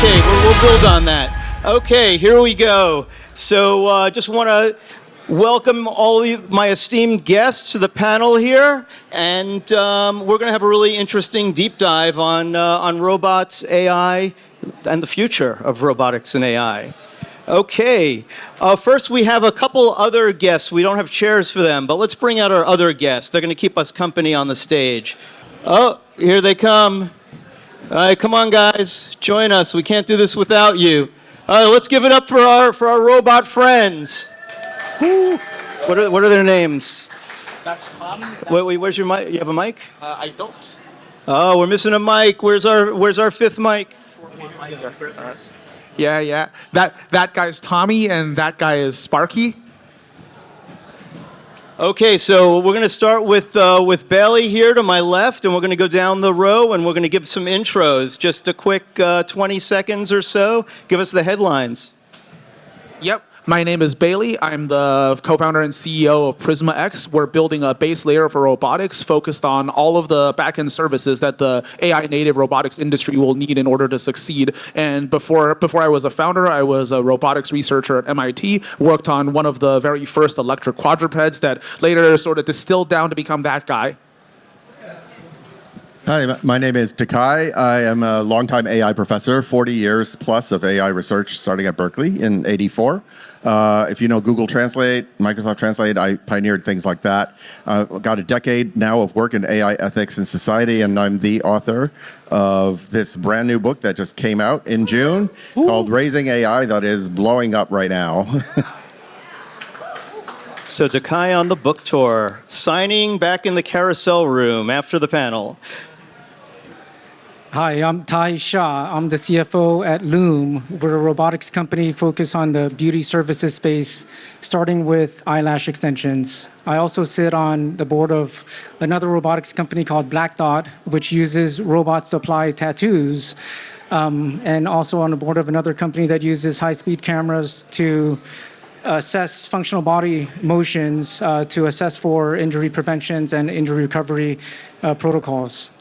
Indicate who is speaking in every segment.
Speaker 1: Okay, we'll build on that. Okay, here we go. So just want to welcome all of my esteemed guests to the panel here, and we're going to have a really interesting deep dive on robots, AI, and the future of robotics and AI. Okay, first we have a couple other guests. We don't have chairs for them, but let's bring out our other guests. They're going to keep us company on the stage. Oh, here they come. All right, come on, guys, join us. We can't do this without you. All right, let's give it up for our robot friends. Woo. What are their names?
Speaker 2: That's Tommy.
Speaker 1: Wait, where's your mic? You have a mic?
Speaker 2: I don't.
Speaker 1: Oh, we're missing a mic. Where's our fifth mic?
Speaker 2: Yeah. That guy's Tommy, and that guy is Sparky.
Speaker 1: Okay, so we're going to start with Bailey here to my left, and we're going to go down the row, and we're going to give some intros. Just a quick 20 seconds or so. Give us the headlines.
Speaker 2: Yep. My name is Bailey. I'm the co-founder and CEO of Prisma X. We're building a base layer for robotics focused on all of the back-end services that the AI-native robotics industry will need in order to succeed. And before I was a founder, I was a robotics researcher at MIT, worked on one of the very first electric quadrupeds that later sort of distilled down to become that guy.
Speaker 3: Hi, my name is Takai. I am a longtime AI professor, 40 years plus of AI research starting at Berkeley in '84. If you know Google Translate, Microsoft Translate, I pioneered things like that. Got a decade now of work in AI ethics and society, and I'm the author of this brand new book that just came out in June called Raising AI that is blowing up right now.
Speaker 1: So Takai on the book tour, signing back in the carousel room after the panel.
Speaker 4: Hi, I'm Tai Shah. I'm the CFO at Loom. We're a robotics company focused on the beauty services space, starting with eyelash extensions. I also sit on the board of another robotics company called Black Dot, which uses robots to apply tattoos, and also on the board of another company that uses high-speed cameras to assess functional body motions to assess for injury preventions and injury recovery protocols.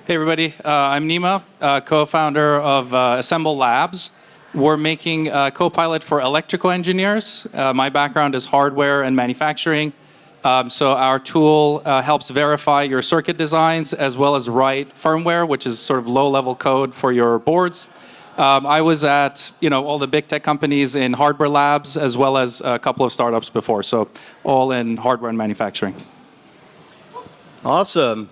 Speaker 5: Hey everybody, I'm Nima, co-founder of Assemble Labs. We're making Copilot for electrical engineers. My background is hardware and manufacturing. So our tool helps verify your circuit designs as well as write firmware, which is sort of low-level code for your boards. I was at all the big tech companies in hardware labs as well as a couple of startups before, so all in hardware and manufacturing.
Speaker 1: Awesome.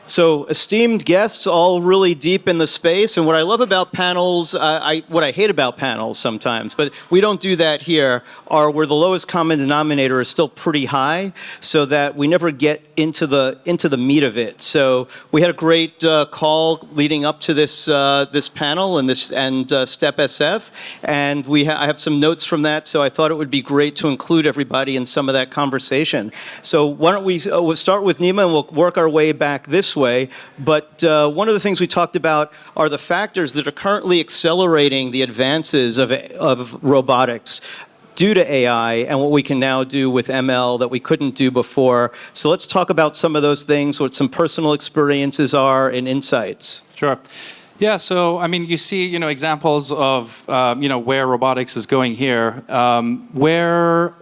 Speaker 1: So esteemed guests, all really deep in the space. And what I love about panels, what I hate about panels sometimes, but we don't do that here, are where the lowest common denominator is still pretty high, so that we never get into the meat of it. So we had a great call leading up to this panel and Step SF, and I have some notes from that. So I thought it would be great to include everybody in some of that conversation. So why don't we'll start with Nima, and we'll work our way back this way. But one of the things we talked about are the factors that are currently accelerating the advances of robotics due to AI and what we can now do with ML that we couldn't do before. So let's talk about some of those things, what some personal experiences are and insights.
Speaker 5: Sure. Yeah, so I mean, you see, examples of, where robotics is going here. Where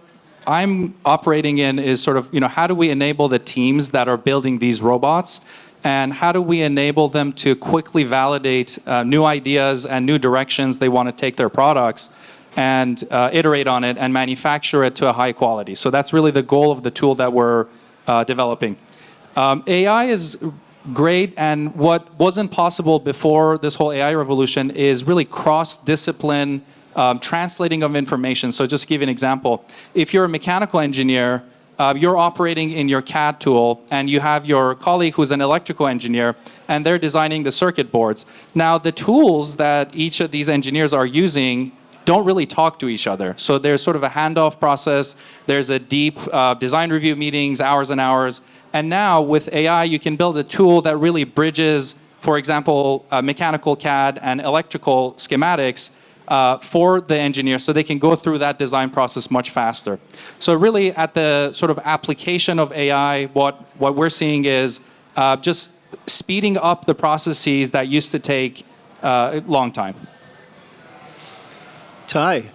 Speaker 5: I'm operating in is sort of, how do we enable the teams that are building these robots? And how do we enable them to quickly validate new ideas and new directions they want to take their products and iterate on it and manufacture it to a high quality? So that's really the goal of the tool that we're developing. AI is great, and what wasn't possible before this whole AI revolution is really cross-discipline translating of information. So just to give you an example, if you're a mechanical engineer, you're operating in your CAD tool, and you have your colleague who's an electrical engineer, and they're designing the circuit boards. Now, the tools that each of these engineers are using don't really talk to each other. So there's sort of a handoff process. There's a deep design review meetings, hours and hours. And now with AI, you can build a tool that really bridges, for example, mechanical CAD and electrical schematics for the engineer so they can go through that design process much faster. So really at the sort of application of AI, what we're seeing is just speeding up the processes that used to take a long time.
Speaker 1: Ty,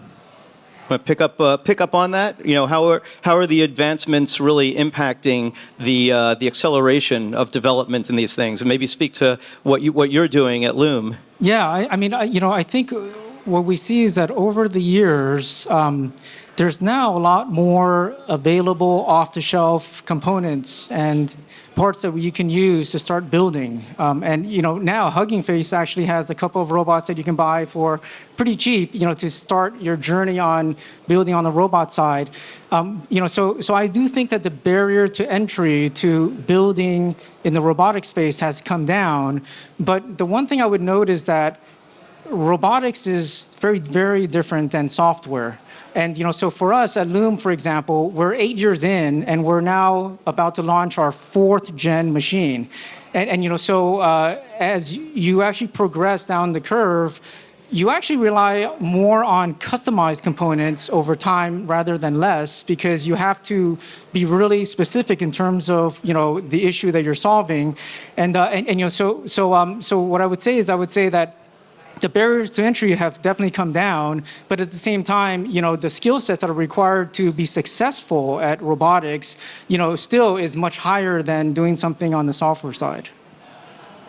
Speaker 1: want to pick up on that? You know, how are the advancements really impacting the acceleration of development in these things? And maybe speak to what you're doing at Loom.
Speaker 4: Yeah, I mean, I think what we see is that over the years, there's now a lot more available off-the-shelf components and parts that you can use to start building. And now Hugging Face actually has a couple of robots that you can buy for pretty cheap, to start your journey on building on the robot side. So I do think that the barrier to entry to building in the robotic space has come down. But the one thing I would note is that robotics is very, very different than software. And so for us at Loom, for example, we're 8 years in, and we're now about to launch our 4th gen machine. And so as you actually progress down the curve, you actually rely more on customized components over time rather than less, because you have to be really specific in terms of the issue that you're solving. So what I would say is that the barriers to entry have definitely come down, but at the same time, the skill sets that are required to be successful at robotics, still is much higher than doing something on the software side.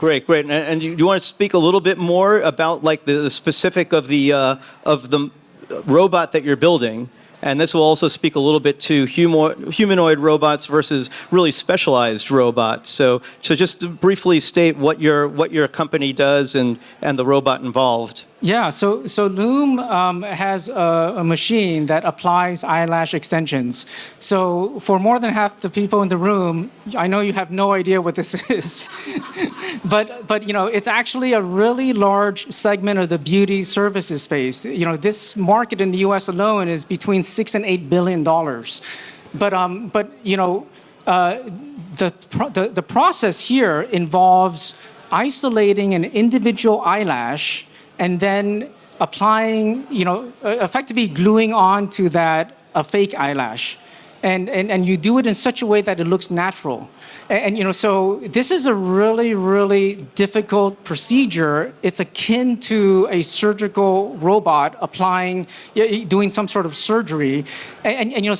Speaker 1: Great. And you want to speak a little bit more about like the specific of the robot that you're building? And this will also speak a little bit to humanoid robots versus really specialized robots. So just to briefly state what your company does and the robot involved.
Speaker 4: Yeah, so Loom has a machine that applies eyelash extensions. So for more than half the people in the room, I know you have no idea what this is, but it's actually a really large segment of the beauty services space. This market in the U.S. alone is between $6 and $8 billion. The process here involves isolating an individual eyelash and then applying, effectively gluing onto that a fake eyelash. And you do it in such a way that it looks natural. So this is a really, really difficult procedure. It's akin to a surgical robot doing some sort of surgery. I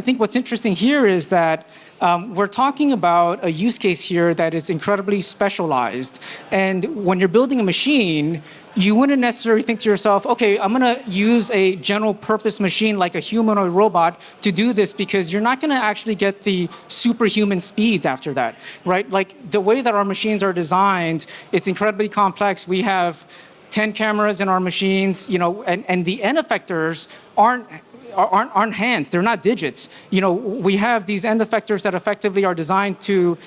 Speaker 4: think what's interesting here is that we're talking about a use case here that is incredibly specialized. And when you're building a machine, you wouldn't necessarily think to yourself, okay, I'm going to use a general purpose machine like a humanoid robot to do this, because you're not going to actually get the superhuman speeds after that, right? Like the way that our machines are designed, it's incredibly complex. We have 10 cameras in our machines, and the end effectors aren't hands, they're not digits. We have these end effectors that effectively are designed to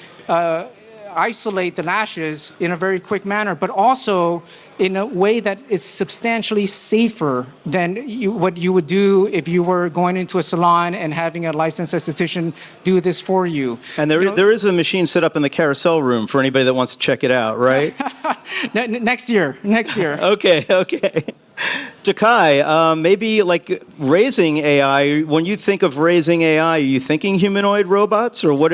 Speaker 4: isolate the lashes in a very quick manner, but also in a way that is substantially safer than what you would do if you were going into a salon and having a licensed esthetician do this for you.
Speaker 1: And there is a machine set up in the carousel room for anybody that wants to check it out, right?
Speaker 4: Next year.
Speaker 1: Okay. Takai, maybe like raising AI. When you think of raising AI, are you thinking humanoid robots, or what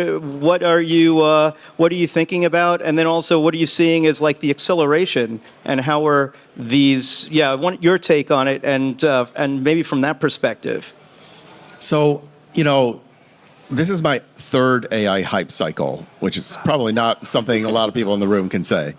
Speaker 1: are you thinking about? And then also, what are you seeing as like the acceleration, and how are these? Yeah, I want your take on it, and maybe from that perspective.
Speaker 3: So, this is my 3rd AI hype cycle, which is probably not something a lot of people in the room can say.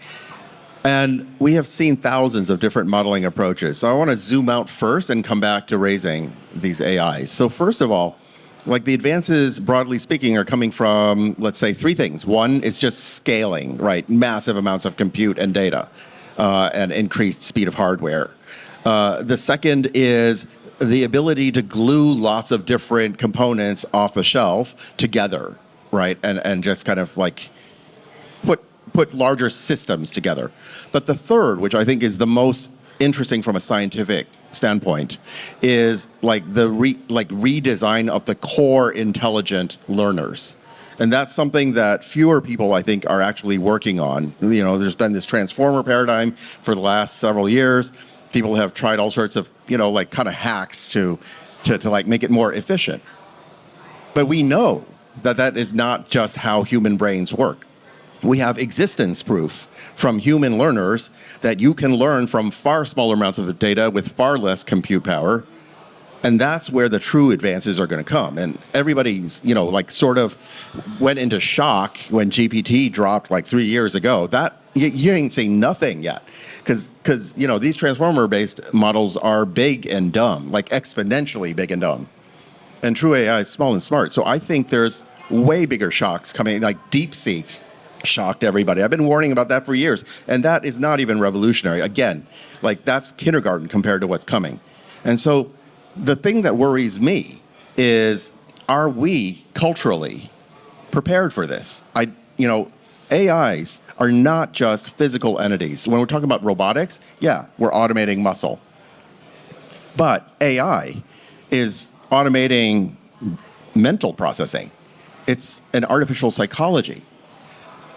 Speaker 3: And we have seen thousands of different modeling approaches. So I want to zoom out first and come back to raising these AIs. So first of all, like the advances, broadly speaking, are coming from, let's say, 3 things. One is just scaling, right? Massive amounts of compute and data and increased speed of hardware. The second is the ability to glue lots of different components off the shelf together, right? And just kind of like put larger systems together. But the third, which I think is the most interesting from a scientific standpoint, is like the redesign of the core intelligent learners. And that's something that fewer people, I think, are actually working on. There's been this transformer paradigm for the last several years. People have tried all sorts of, like kind of hacks to like make it more efficient. But we know that is not just how human brains work. We have existence proof from human learners that you can learn from far smaller amounts of data with far less compute power. And that's where the true advances are going to come. And everybody's, like sort of went into shock when GPT dropped like 3 years ago. That you ain't seen nothing yet. Because these transformer-based models are big and dumb, like exponentially big and dumb. And true AI is small and smart. So I think there's way bigger shocks coming, like DeepSeek shocked everybody. I've been warning about that for years. And that is not even revolutionary. Again, like that's kindergarten compared to what's coming. And so the thing that worries me is, are we culturally prepared for this? AIs are not just physical entities. When we're talking about robotics, yeah, we're automating muscle. But AI is automating mental processing. It's an artificial psychology.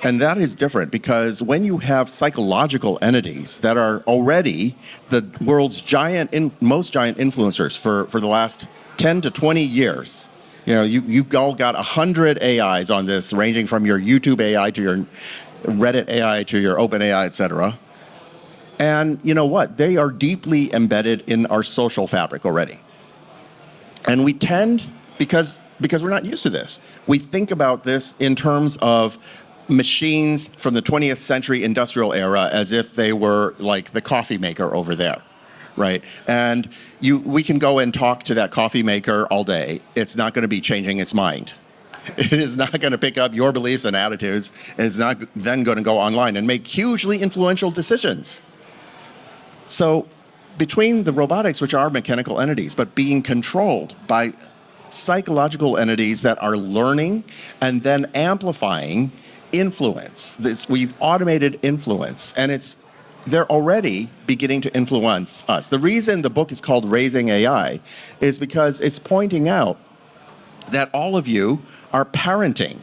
Speaker 3: And that is different because when you have psychological entities that are already the world's most giant influencers for the last 10 to 20 years, you've all got 100 AIs on this, ranging from your YouTube AI to your Reddit AI to your OpenAI, et cetera. And you know what? They are deeply embedded in our social fabric already. And we tend, because we're not used to this, we think about this in terms of machines from the 20th century industrial era as if they were like the coffee maker over there, right? And we can go and talk to that coffee maker all day. It's not going to be changing its mind. It is not going to pick up your beliefs and attitudes. And it's not then going to go online and make hugely influential decisions. So between the robotics, which are mechanical entities, but being controlled by psychological entities that are learning and then amplifying influence. We've automated influence, and they're already beginning to influence us. The reason the book is called Raising AI is because it's pointing out that all of you are parenting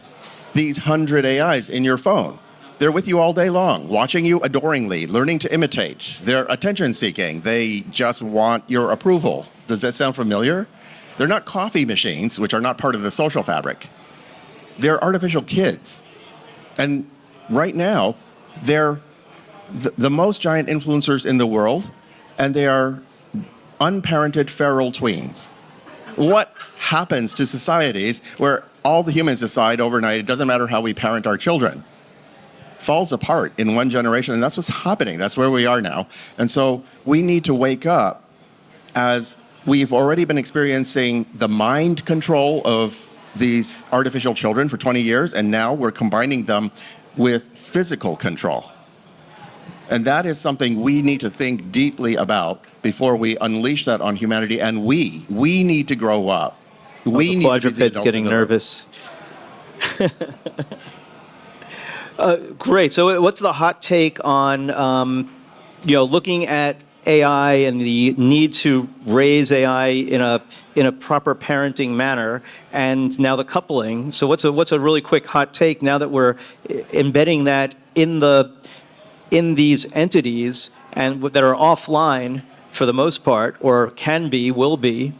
Speaker 3: these 100 AIs in your phone. They're with you all day long, watching you adoringly, learning to imitate. They're attention seeking. They just want your approval. Does that sound familiar? They're not coffee machines, which are not part of the social fabric. They're artificial kids. And right now, they're the most giant influencers in the world, and they are unparented feral tweens. What happens to societies where all the humans decide overnight, it doesn't matter how we parent our children? Falls apart in one generation, and that's what's happening. That's where we are now. And so we need to wake up, as we've already been experiencing the mind control of these artificial children for 20 years, and now we're combining them with physical control. And that is something we need to think deeply about before we unleash that on humanity. And we need to grow up. We need to be the
Speaker 1: Quadruped's
Speaker 3: adults
Speaker 1: getting
Speaker 3: in the room.
Speaker 1: nervous. Great. So what's the hot take on, looking at AI and the need to raise AI in a proper parenting manner, and now the coupling. So what's a really quick hot take now that we're embedding that in these entities and that are offline for the most part, or can be, will be?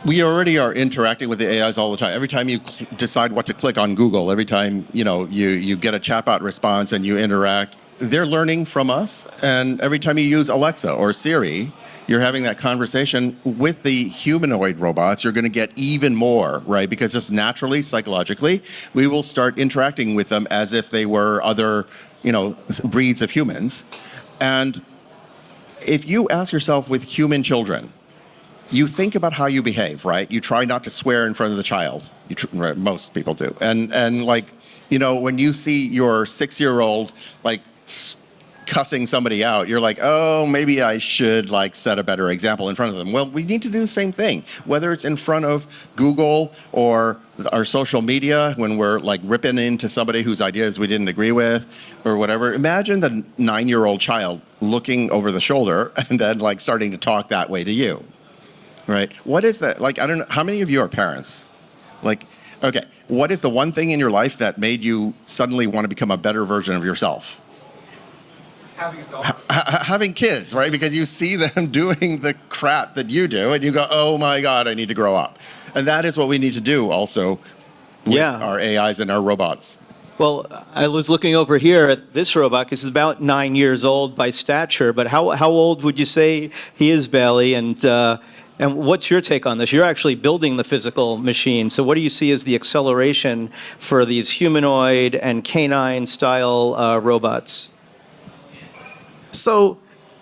Speaker 3: We already are interacting with the AIs all the time. Every time you decide what to click on Google, every time you get a chatbot response and you interact, they're learning from us. And every time you use Alexa or Siri, you're having that conversation with the humanoid robots. You're going to get even more, right? Because just naturally, psychologically, we will start interacting with them as if they were other, breeds of humans. And if you ask yourself with human children, you think about how you behave, right? You try not to swear in front of the child. Right, most people do. And when you see your 6-year-old cussing somebody out, you're like, oh, maybe I should set a better example in front of them. Well, we need to do the same thing, whether it's in front of Google or our social media when we're ripping into somebody whose ideas we didn't agree with or whatever. Imagine the 9-year-old child looking over the shoulder and then starting to talk that way to you. Right? What is that? I don't know. How many of you are parents? Okay, what is the one thing in your life that made you suddenly want to become a better version of yourself? Having kids, right? Because you see them doing the crap that you do, and you go, oh my God, I need to grow up. And that is what we need to do also with
Speaker 1: Yeah.
Speaker 3: our AIs and our robots.
Speaker 1: Well, I was looking over here at this robot. This is about 9 years old by stature, but how old would you say he is, Bailey? And what's your take on this? You're actually building the physical machine. So what do you see as the acceleration for these humanoid and canine style robots?
Speaker 2: So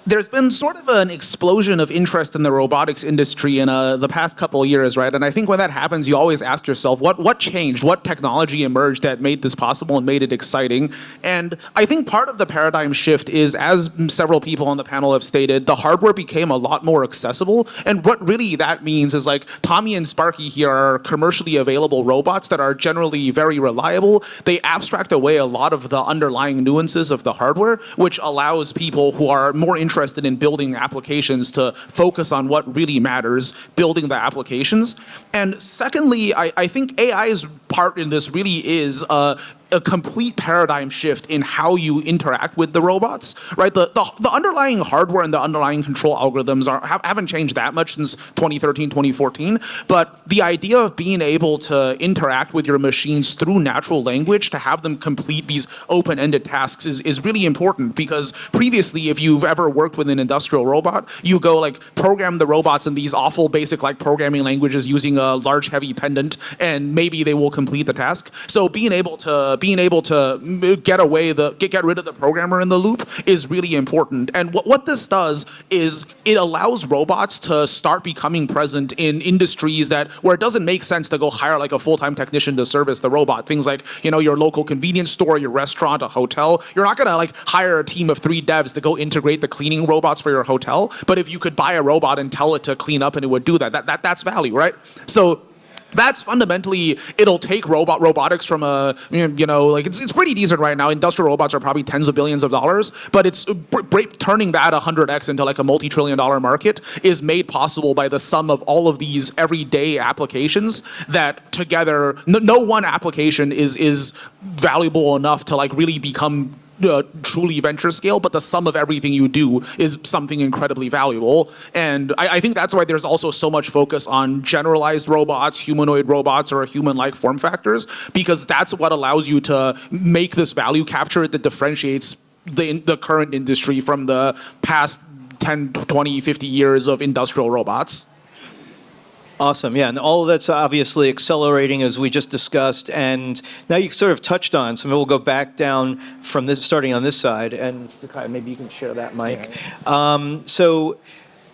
Speaker 2: there's been sort of an explosion of interest in the robotics industry in the past couple of years, right? And I think when that happens, you always ask yourself, what changed? What technology emerged that made this possible and made it exciting? And I think part of the paradigm shift is, as several people on the panel have stated, the hardware became a lot more accessible. And what really that means is, like, Tommy and Sparky here are commercially available robots that are generally very reliable. They abstract away a lot of the underlying nuances of the hardware, which allows people who are more interested in building applications to focus on what really matters, building the applications. And secondly, I think AI's part in this really is a complete paradigm shift in how you interact with the robots, right? The underlying hardware and the underlying control algorithms haven't changed that much since 2013, 2014, but the idea of being able to interact with your machines through natural language to have them complete these open-ended tasks is really important, because previously, if you've ever worked with an industrial robot, you go like program the robots in these awful basic like programming languages using a large heavy pendant, and maybe they will complete the task. So being able to get rid of the programmer in the loop is really important. And what this does is it allows robots to start becoming present in industries where it doesn't make sense to go hire like a full-time technician to service the robot. Things like, your local convenience store, your restaurant, a hotel. You're not gonna like hire a team of 3 devs to go integrate the cleaning robots for your hotel. But if you could buy a robot and tell it to clean up and it would do that's value, right? So that's fundamentally, it'll take robotics from it's pretty decent right now. Industrial robots are probably tens of billions of dollars, but it's turning that 100x into like a multi-trillion-dollar market is made possible by the sum of all of these everyday applications that together, no one application is valuable enough to like really become truly venture scale, but the sum of everything you do is something incredibly valuable. And I think that's why there's also so much focus on generalized robots, humanoid robots, or human-like form factors, because that's what allows you to make this value capture that differentiates the current industry from the past 10, 20, 50 years of industrial robots.
Speaker 1: Awesome, yeah, and all of that's obviously accelerating as we just discussed, and now you sort of touched on, so maybe we'll go back down from this, starting on this side, and Takai, maybe you can share that mic. So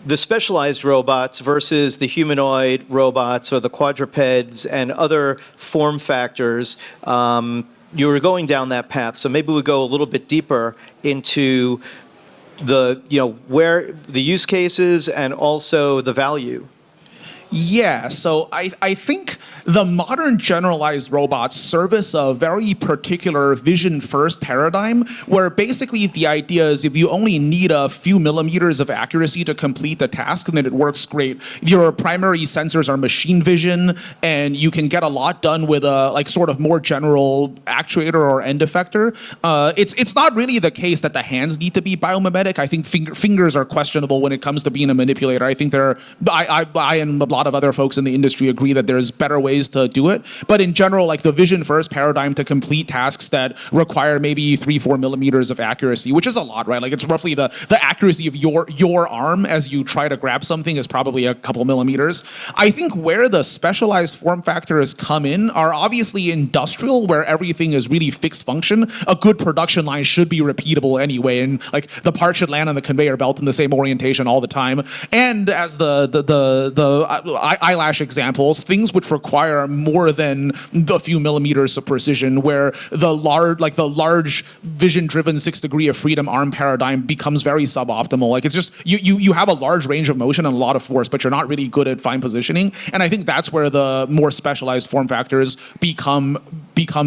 Speaker 1: the specialized robots versus the humanoid robots or the quadrupeds and other form factors, you were going down that path, so maybe we go a little bit deeper into where the use cases and also the value.
Speaker 2: Yeah, so I think the modern generalized robots service a very particular vision-first paradigm, where basically the idea is if you only need a few millimeters of accuracy to complete the task, then it works great. Your primary sensors are machine vision, and you can get a lot done with a like sort of more general actuator or end effector. It's not really the case that the hands need to be biomimetic. I think fingers are questionable when it comes to being a manipulator. I think I and a lot of other folks in the industry agree that there's better ways to do it. But in general, like the vision first paradigm to complete tasks that require maybe 3-4 millimeters of accuracy, which is a lot, right? Like it's roughly the accuracy of your arm as you try to grab something is probably a couple millimeters. I think where the specialized form factors come in are obviously industrial, where everything is really fixed function. A good production line should be repeatable anyway, and like the part should land on the conveyor belt in the same orientation all the time. And as the eyelash examples, things which require more than a few millimeters of precision, where the large vision-driven 6 degree of freedom arm paradigm becomes very suboptimal. Like it's just you have a large range of motion and a lot of force, but you're not really good at fine positioning. And I think that's where the more specialized form factors become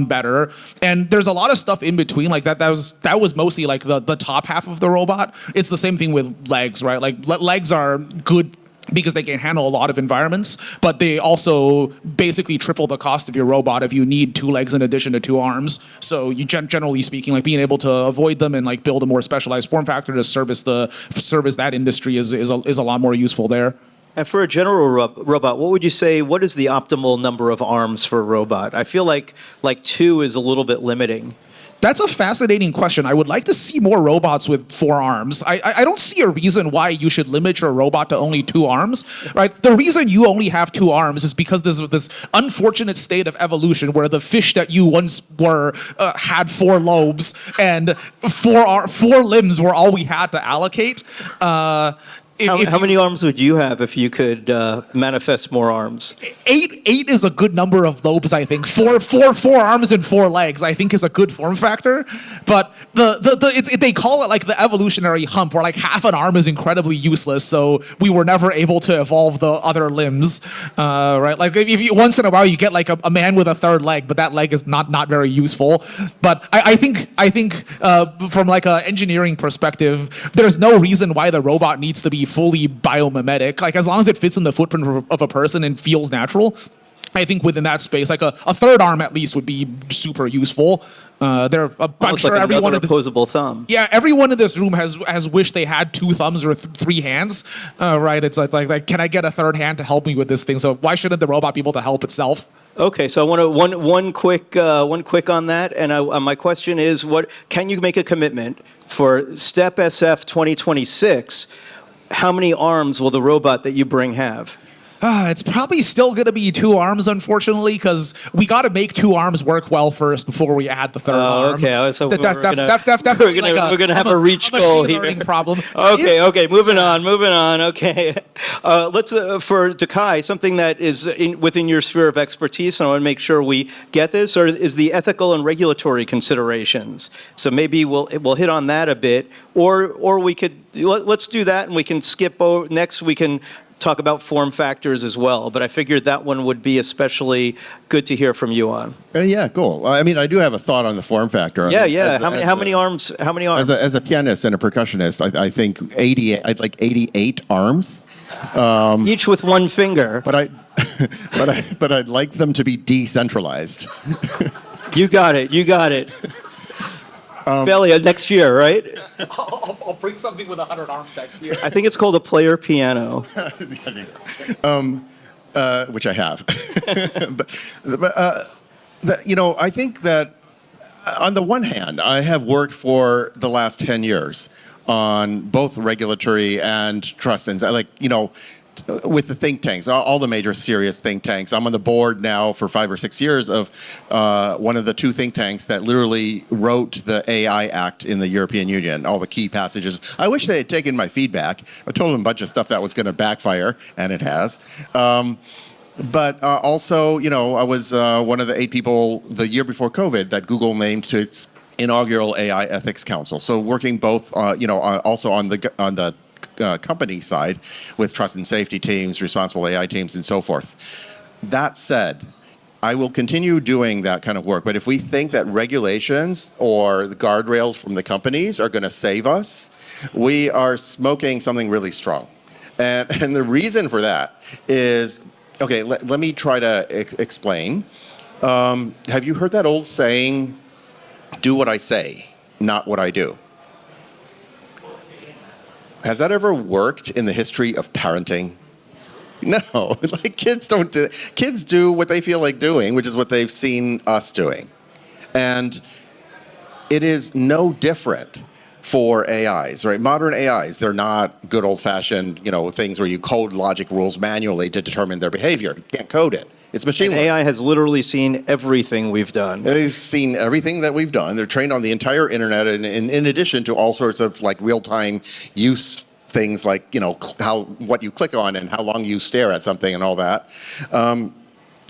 Speaker 2: better. And there's a lot of stuff in between. Like that was mostly like the top half of the robot. It's the same thing with legs, right? Like legs are good because they can handle a lot of environments, but they also basically triple the cost of your robot if you need 2 legs in addition to 2 arms. So you generally speaking, like being able to avoid them and like build a more specialized form factor to service that industry is a lot more useful there.
Speaker 1: And for a general robot, what would you say? What is the optimal number of arms for a robot? I feel like two is a little bit limiting.
Speaker 2: That's a fascinating question. I would like to see more robots with 4 arms. I don't see a reason why you should limit your robot to only 2 arms, right? The reason you only have 2 arms is because there's this unfortunate state of evolution where the fish that you once were had 4 lobes and 4 limbs were all we had to allocate.
Speaker 1: How many arms would you have if you could manifest more arms?
Speaker 2: 8 is a good number of lobes, I think. 4 arms and 4 legs, I think, is a good form factor. But they call it like the evolutionary hump, where like half an arm is incredibly useless, so we were never able to evolve the other limbs, right? Like if you, once in a while you get like a man with a 3rd leg, but that leg is not very useful. But I think from like an engineering perspective, there's no reason why the robot needs to be fully biomimetic. Like as long as it fits in the footprint of a person and feels natural, I think within that space, like a 3rd arm at least would be super useful. I'm sure
Speaker 1: like
Speaker 2: everyone
Speaker 1: another opposable thumb.
Speaker 2: Yeah, everyone in this room has wished they had 2 thumbs or 3 hands, right? It's like, can I get a 3rd hand to help me with this thing? So why shouldn't the robot be able to help itself?
Speaker 1: Okay, so I want to one quick on that, and my question is, what can you make a commitment for STEP SF 2026? How many arms will the robot that you bring have?
Speaker 2: It's probably still going to be 2 arms, unfortunately, because we got to make 2 arms work well first before we add the 3rd arm.
Speaker 1: Okay, so we're gonna have
Speaker 2: I'm
Speaker 1: a reach
Speaker 2: I'm
Speaker 1: goal
Speaker 2: machine learning
Speaker 1: here.
Speaker 2: problem.
Speaker 1: Okay, moving on. Okay, let's for Takai, something that is within your sphere of expertise, and I want to make sure we get this, or is the ethical and regulatory considerations. So maybe we'll hit on that a bit, or we could let's do that, and we can skip over. Next, we can talk about form factors as well, but I figured that one would be especially good to hear from you on.
Speaker 3: Yeah, cool. I mean, I do have a thought on the form factor.
Speaker 1: Yeah. How many arms? How many arms?
Speaker 3: As a pianist and a percussionist, I think 80. I'd like 88 arms.
Speaker 1: Each with one finger.
Speaker 3: But but I'd like them to be decentralized.
Speaker 1: You got it. Bailey, next year, right?
Speaker 2: I'll bring something with 100 arms next year.
Speaker 1: I think it's called a player piano.
Speaker 3: Which I have. I think that on the one hand, I have worked for the last 10 years on both regulatory and trust, and with the think tanks, all the major serious think tanks. I'm on the board now for 5 or 6 years of one of the 2 think tanks that literally wrote the AI Act in the European Union, all the key passages. I wish they had taken my feedback. I told them a bunch of stuff that was going to backfire, and it has. But also, I was one of the 8 people the year before COVID that Google named to its inaugural AI Ethics Council. So working both, also on the company side with trust and safety teams, responsible AI teams, and so forth. That said, I will continue doing that kind of work. But if we think that regulations or the guardrails from the companies are going to save us, we are smoking something really strong. And the reason for that is, okay, let me try to explain. Have you heard that old saying, do what I say, not what I do? Has that ever worked in the history of parenting? No, like kids don't do. Kids do what they feel like doing, which is what they've seen us doing, and it is no different for AIs, right? Modern AIs, they're not good old-fashioned, things where you code logic rules manually to determine their behavior. You can't code it. It's machine learning.
Speaker 1: AI has literally seen everything we've done.
Speaker 3: It has seen everything that we've done. They're trained on the entire internet, and in addition to all sorts of like real-time use things like what you click on and how long you stare at something and all that,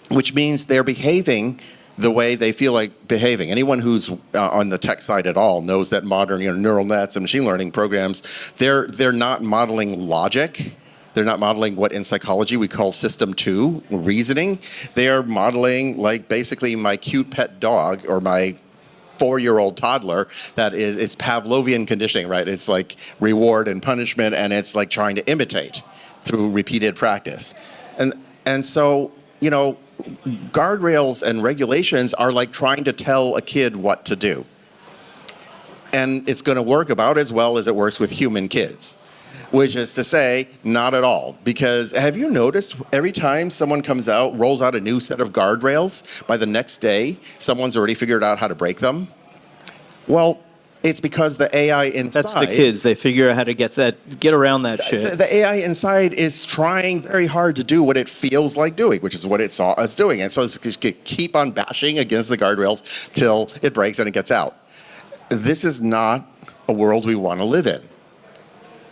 Speaker 3: which means they're behaving the way they feel like behaving. Anyone who's on the tech side at all knows that modern neural nets and machine learning programs, they're not modeling logic. They're not modeling what in psychology we call system 2 reasoning. They are modeling like basically my cute pet dog or my 4-year-old toddler. It's Pavlovian conditioning, right? It's like reward and punishment, and it's like trying to imitate through repeated practice. And so, guardrails and regulations are like trying to tell a kid what to do. And it's going to work about as well as it works with human kids. which is to say, not at all. Because have you noticed every time someone comes out, rolls out a new set of guardrails, by the next day, someone's already figured out how to break them? Well, it's because the AI inside.
Speaker 1: That's the kids. They figure out how to get around that shit.
Speaker 3: The AI inside is trying very hard to do what it feels like doing, which is what it saw us doing. And so it's going to keep on bashing against the guardrails till it breaks and it gets out. This is not a world we want to live in.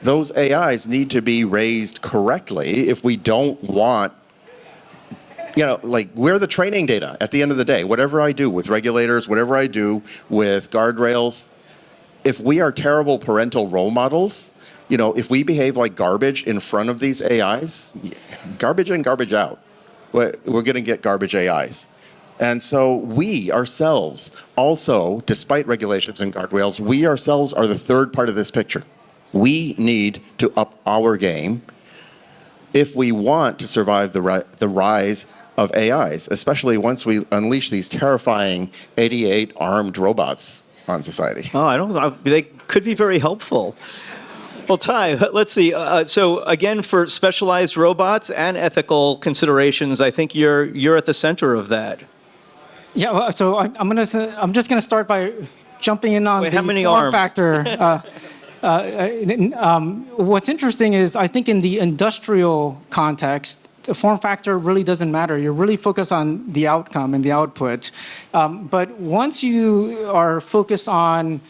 Speaker 3: Those AIs need to be raised correctly if we don't want, like we're the training data at the end of the day. Whatever I do with regulators, whatever I do with guardrails, if we are terrible parental role models, if we behave like garbage in front of these AIs, garbage in, garbage out, we're going to get garbage AIs. And so we ourselves also, despite regulations and guardrails, we ourselves are the third part of this picture. We need to up our game if we want to survive the rise of AIs, especially once we unleash these terrifying 88 armed robots on society.
Speaker 1: Oh, I don't know. They could be very helpful. Well, Ty, let's see. So again, for specialized robots and ethical considerations, I think you're at the center of that.
Speaker 4: Yeah, well, so I'm just gonna start by jumping in on
Speaker 1: Wait,
Speaker 4: the
Speaker 1: how many
Speaker 4: form
Speaker 1: arms?
Speaker 4: factor. What's interesting is I think in the industrial context, the form factor really doesn't matter. You're really focused on the outcome and the output. But once you are focused on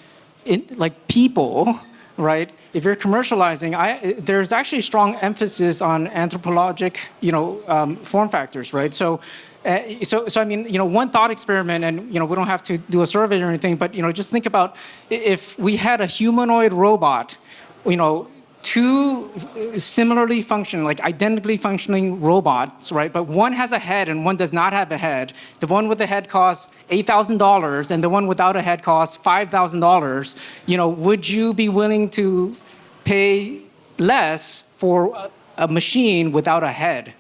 Speaker 4: people, right? If you're commercializing, there's actually strong emphasis on anthropologic, form factors, right? So I mean, one thought experiment, and we don't have to do a survey or anything, but just think about if we had a humanoid robot, two similarly functioning, like identically functioning robots, right? But one has a head and one does not have a head. The one with the head costs $8,000 and the one without a head costs $5,000. Would you be willing to pay less for a machine without a head?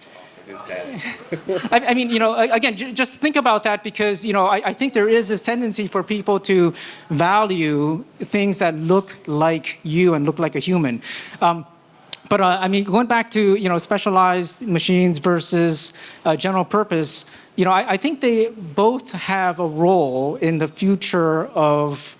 Speaker 4: I mean, again, just think about that because, I think there is this tendency for people to value things that look like you and look like a human. But I mean, going back to, specialized machines versus general purpose, I think they both have a role in the future of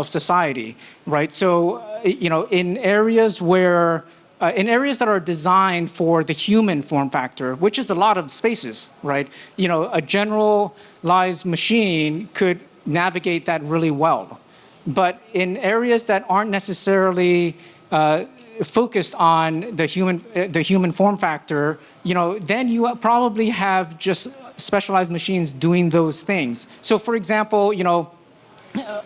Speaker 4: society, right? So, in areas where in areas that are designed for the human form factor, which is a lot of spaces, right? A generalized machine could navigate that really well. But in areas that aren't necessarily focused on the human form factor, then you probably have just specialized machines doing those things. So for example,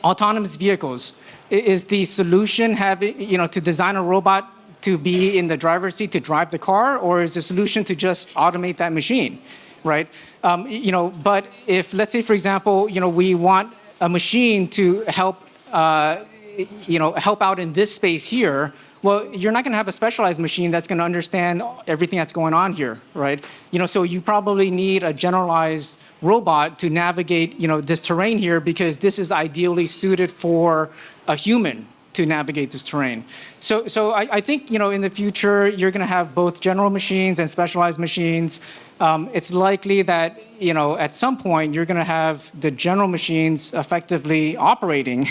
Speaker 4: autonomous vehicles, is the solution to design a robot to be in the driver's seat to drive the car, or is the solution to just automate that machine, right? But if, let's say, for example, we want a machine to help, help out in this space here, well, you're not going to have a specialized machine that's going to understand everything that's going on here, right? So you probably need a generalized robot to navigate, this terrain here because this is ideally suited for a human to navigate this terrain. So I think, in the future, you're going to have both general machines and specialized machines. It's likely that, at some point, you're going to have the general machines effectively operating,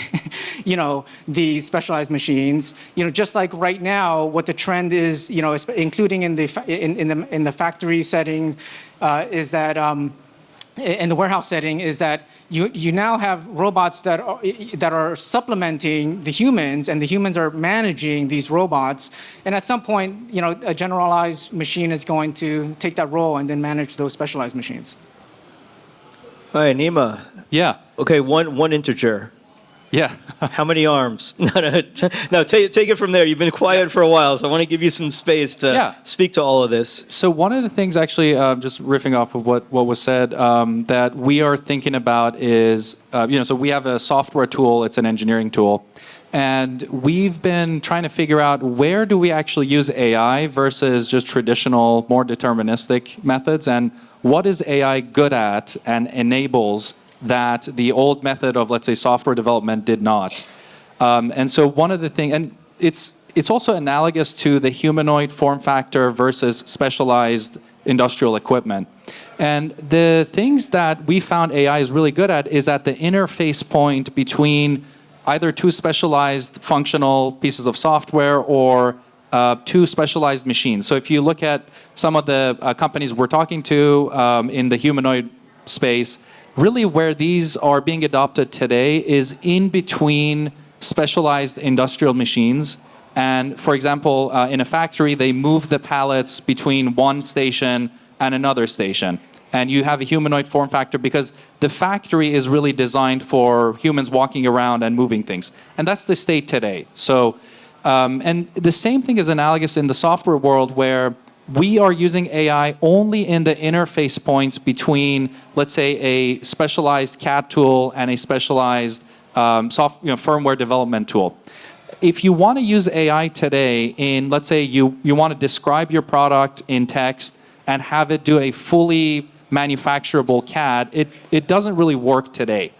Speaker 4: the specialized machines. Just like right now, what the trend is, including in the factory settings, is that in the warehouse setting, is that you now have robots that are supplementing the humans, and the humans are managing these robots. And at some point, a generalized machine is going to take that role and then manage those specialized machines.
Speaker 1: Hi, Nima.
Speaker 5: Yeah.
Speaker 1: Okay, one integer.
Speaker 5: Yeah.
Speaker 1: How many arms? No, take it from there. You've been quiet for a while, so I want to give you some space to speak to all of this.
Speaker 5: So one of the things, actually, just riffing off of what was said, that we are thinking about is, so we have a software tool. It's an engineering tool. And we've been trying to figure out where do we actually use AI versus just traditional, more deterministic methods, and what is AI good at and enables that the old method of, let's say, software development did not. And so one of the things, and it's it's also analogous to the humanoid form factor versus specialized industrial equipment. And the things that we found AI is really good at is at the interface point between either two specialized functional pieces of software or two specialized machines. So if you look at some of the companies we're talking to in the humanoid space, really where these are being adopted today is in between specialized industrial machines. And for example, in a factory, they move the pallets between one station and another station. And you have a humanoid form factor because the factory is really designed for humans walking around and moving things. And that's the state today. So, and the same thing is analogous in the software world where we are using AI only in the interface points between, let's say, a specialized CAD tool and a specialized firmware development tool. If you want to use AI today in, let's say, you want to describe your product in text and have it do a fully manufacturable CAD, it doesn't really work today.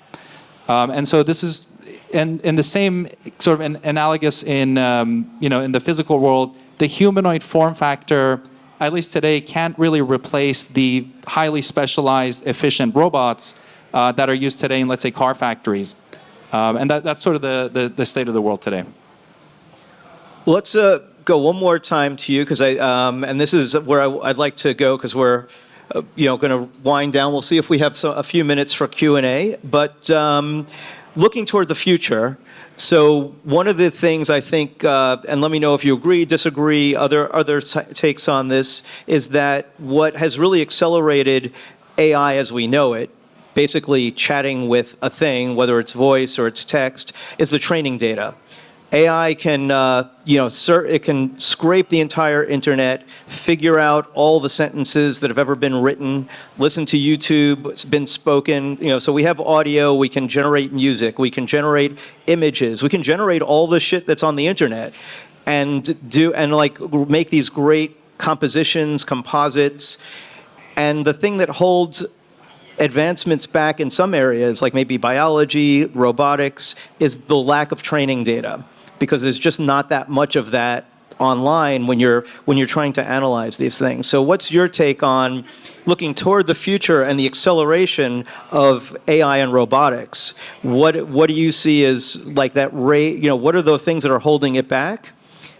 Speaker 5: And so this is, and the same sort of analogous in, in the physical world, the humanoid form factor, at least today, can't really replace the highly specialized, efficient robots that are used today in, let's say, car factories. And that's sort of the state of the world today.
Speaker 1: Let's go one more time to you, because and this is where I'd like to go, because we're, going to wind down. We'll see if we have a few minutes for Q&A. But looking toward the future, so one of the things I think, and let me know if you agree, disagree, other takes on this, is that what has really accelerated AI as we know it, basically chatting with a thing, whether it's voice or it's text, is the training data. AI can, it can scrape the entire internet, figure out all the sentences that have ever been written, listen to YouTube, it's been spoken, so we have audio, we can generate music, we can generate images, we can generate all the shit that's on the internet and make these great compositions, composites. And the thing that holds advancements back in some areas, like maybe biology, robotics, is the lack of training data, because there's just not that much of that online when you're trying to analyze these things. So what's your take on looking toward the future and the acceleration of AI and robotics? What do you see as like that rate? What are the things that are holding it back?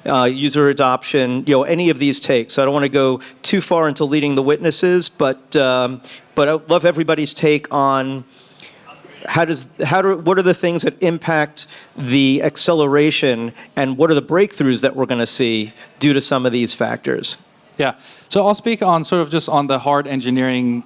Speaker 1: User adoption, any of these takes. So I don't want to go too far into leading the witnesses, but I'd love everybody's take on what are the things that impact the acceleration, and what are the breakthroughs that we're going to see due to some of these factors?
Speaker 5: Yeah. So I'll speak on sort of just on the hard engineering,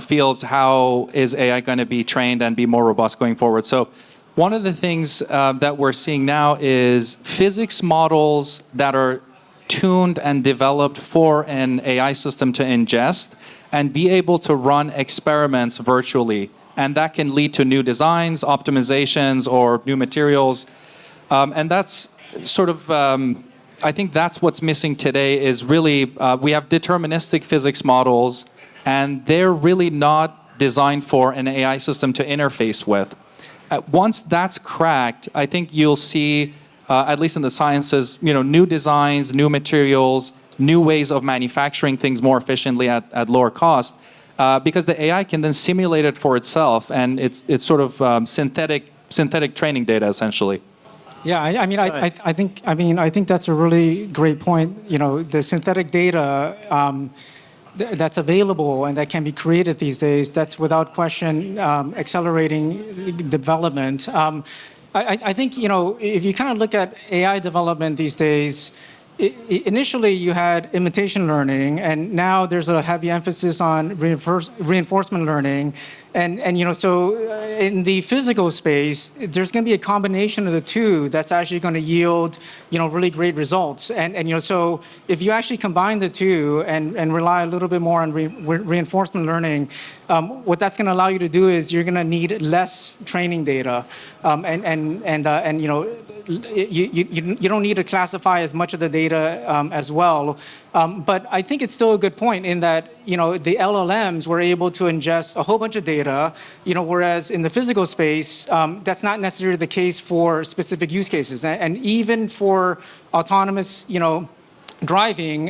Speaker 5: fields. How is AI going to be trained and be more robust going forward? So one of the things that we're seeing now is physics models that are tuned and developed for an AI system to ingest and be able to run experiments virtually. And that can lead to new designs, optimizations, or new materials. And that's sort of, I think that's what's missing today is really, we have deterministic physics models, and they're really not designed for an AI system to interface with. Once that's cracked, I think you'll see, at least in the sciences, new designs, new materials, new ways of manufacturing things more efficiently at lower cost. Because the AI can then simulate it for itself, and it's sort of synthetic training data essentially.
Speaker 4: Yeah, I think that's a really great point. The synthetic data that's available and that can be created these days, that's without question accelerating development. I think if you kind of look at AI development these days. Initially, you had imitation learning, and now there's a heavy emphasis on reinforcement learning. And so in the physical space, there's going to be a combination of the two that's actually going to yield, really great results. And so if you actually combine the two and rely a little bit more on reinforcement learning, what that's going to allow you to do is you're going to need less training data, you don't need to classify as much of the data data as well. But I think it's still a good point in that, the LLMs were able to ingest a whole bunch of data, whereas in the physical space, that's not necessarily the case for specific use cases. And even for autonomous, driving,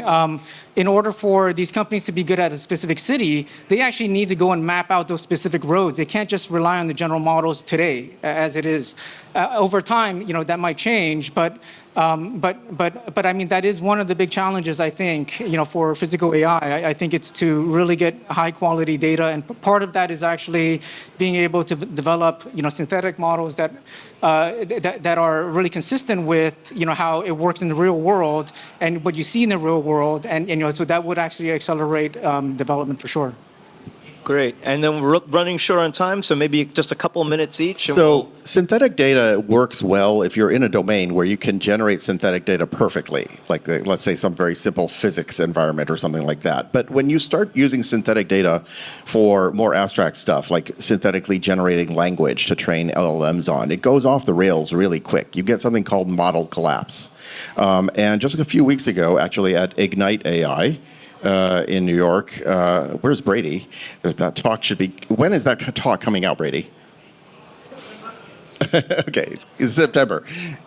Speaker 4: in order for these companies to be good at a specific city, they actually need to go and map out those specific roads. They can't just rely on the general models today as it is. Over time, that might change, but I mean, that is one of the big challenges, I think, for physical AI. I think it's to really get high quality data. And part of that is actually being able to develop, synthetic models that are really consistent with, how it works in the real world and what you see in the real world. And, so that would actually accelerate development for sure.
Speaker 1: Great. And then we're running short on time, so maybe just a couple of minutes each. And
Speaker 3: So synthetic data works well if you're in a domain where you can generate synthetic data perfectly, like let's say some very simple physics environment or something like that. But when you start using synthetic data for more abstract stuff, like synthetically generating language to train LLMs on, it goes off the rails really quick. You get something called model collapse. And just a few weeks ago, actually at Ignite AI, in New York. Where's Brady? That talk should be. When is that talk coming out, Brady? Okay, it's September.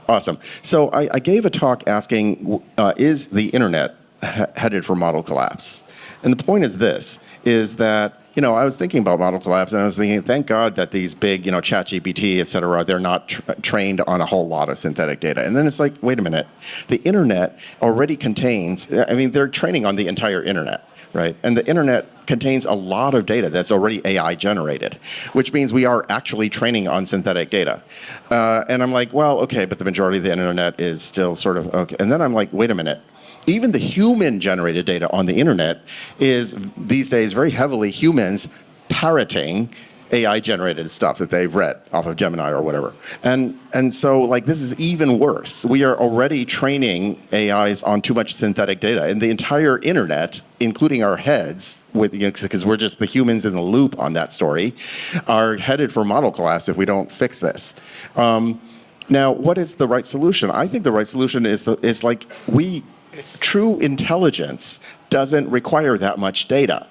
Speaker 3: Awesome. So I gave a talk asking, is the internet headed for model collapse? And the point is this, is that, I was thinking about model collapse, and I was thinking, thank God that these big, ChatGPT, et cetera, they're not trained on a whole lot of synthetic data. And then it's like, wait a minute, the internet already contains, they're training on the entire internet, right? And the internet contains a lot of data that's already AI generated, which means we are actually training on synthetic data. And I'm like, well, okay, but the majority of the internet is still sort of, okay. And then I'm like, wait a minute. Even the human-generated data on the internet is, these days, very heavily humans parroting AI-generated stuff that they've read off of Gemini or whatever. And so, this is even worse. We are already training AIs on too much synthetic data. And the entire internet, including our heads, because we're just the humans in the loop on that story, are headed for model collapse if we don't fix this. Now, what is the right solution? I think the right solution is true intelligence doesn't require that much data.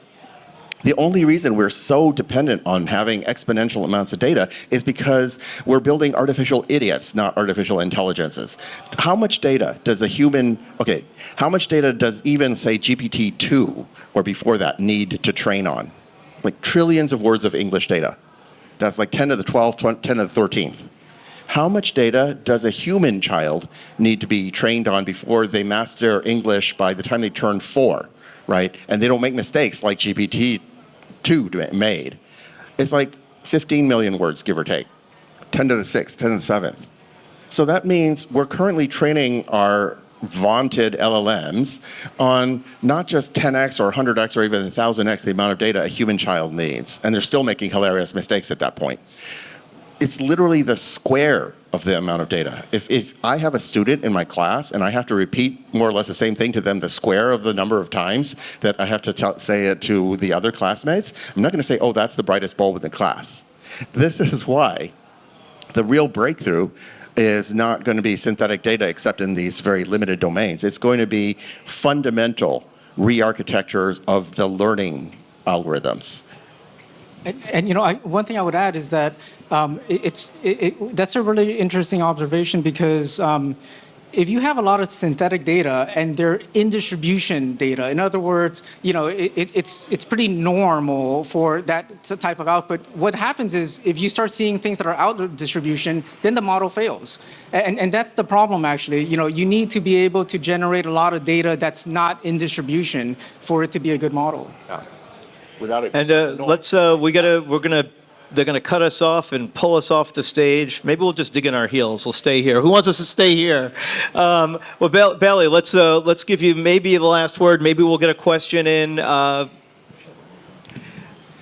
Speaker 3: The only reason we're so dependent on having exponential amounts of data is because we're building artificial idiots, not artificial intelligences. How much data does how much data does even, say, GPT-2 or before that need to train on? Like trillions of words of English data. That's like 10 to the 12th, 10 to the 13th. How much data does a human child need to be trained on before they master English by the time they turn 4, right? And they don't make mistakes like GPT-2 made. It's like 15 million words, give or take. 10 to the 6th, 10 to the 7th. So that means we're currently training our vaunted LLMs on not just 10x or 100x or even 1000x the amount of data a human child needs. And they're still making hilarious mistakes at that point. It's literally the square of the amount of data. If I have a student in my class and I have to repeat more or less the same thing to them, the square of the number of times that I have to say it to the other classmates, I'm not going to say, oh, that's the brightest bulb in the class. This is why the real breakthrough is not going to be synthetic data except in these very limited domains. It's going to be fundamental re-architectures of the learning algorithms.
Speaker 4: And one thing I would add is that that's a really interesting observation because if you have a lot of synthetic data and they're in distribution data, in other words, it's pretty normal for that type of output. What happens is if you start seeing things that are out of distribution, then the model fails. And that's the problem, actually. You need to be able to generate a lot of data that's not in distribution for it to be a good model.
Speaker 3: Yeah. Without it.
Speaker 1: And they're gonna cut us off and pull us off the stage. Maybe we'll just dig in our heels. We'll stay here. Who wants us to stay here? Well, Bailey, let's give you maybe the last word. Maybe we'll get a question in.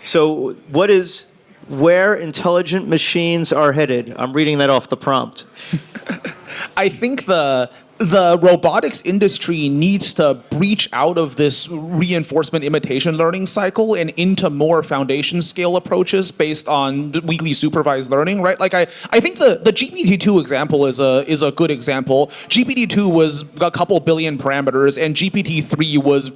Speaker 1: So, where intelligent machines are headed? I'm reading that off the prompt.
Speaker 2: I think the the robotics industry needs to breach out of this reinforcement imitation learning cycle and into more foundation scale approaches based on weakly supervised learning, right? Like I think the GPT-2 example is a good example. GPT-2 was a couple billion parameters and GPT-3 was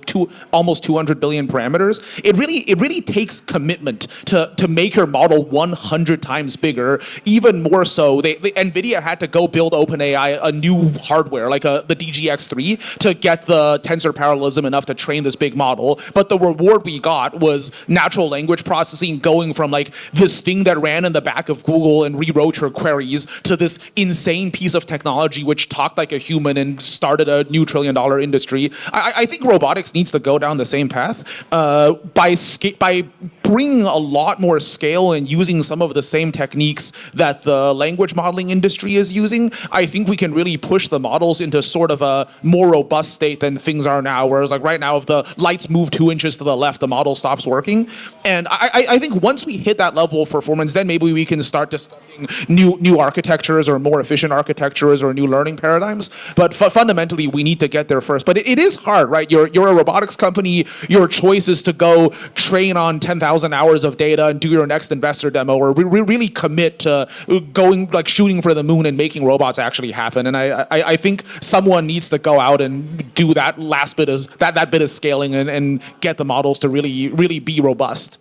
Speaker 2: almost 200 billion parameters. It really takes commitment to make your model 100 times bigger. Even more so, NVIDIA had to go build OpenAI a new hardware like the DGX3 to get the tensor parallelism enough to train this big model. But the reward we got was natural language processing going from like this thing that ran in the back of Google and rewrote your queries to this insane piece of technology which talked like a human and started a new $1 trillion industry. I think robotics needs to go down the same path by bringing a lot more scale and using some of the same techniques that the language modeling industry is using. I think we can really push the models into sort of a more robust state than things are now. Whereas like right now, if the lights move 2 inches to the left, the model stops working. And I think once we hit that level of performance, then maybe we can start discussing new architectures or more efficient architectures or new learning paradigms. But fundamentally, we need to get there first. But it is hard, right? You're a robotics company. Your choice is to go train on 10,000 hours of data and do your next investor demo, or really commit to going like shooting for the moon and making robots actually happen. And I think someone needs to go out and do that last bit of that bit of scaling and get the models to really be robust.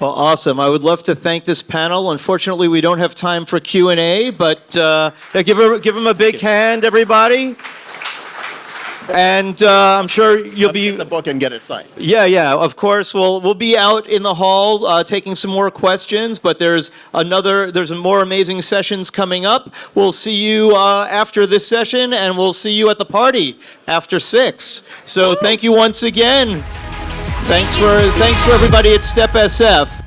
Speaker 1: Well, awesome. I would love to thank this panel. Unfortunately, we don't have time for Q&A, but give them a big hand, everybody. And I'm sure you'll be
Speaker 3: in the book and get it signed.
Speaker 1: Yeah, of course. We'll be out in the hall taking some more questions, but there's more amazing sessions coming up. We'll see you after this session, and we'll see you at the party after 6. So thank you once again. Thanks for everybody at Step SF.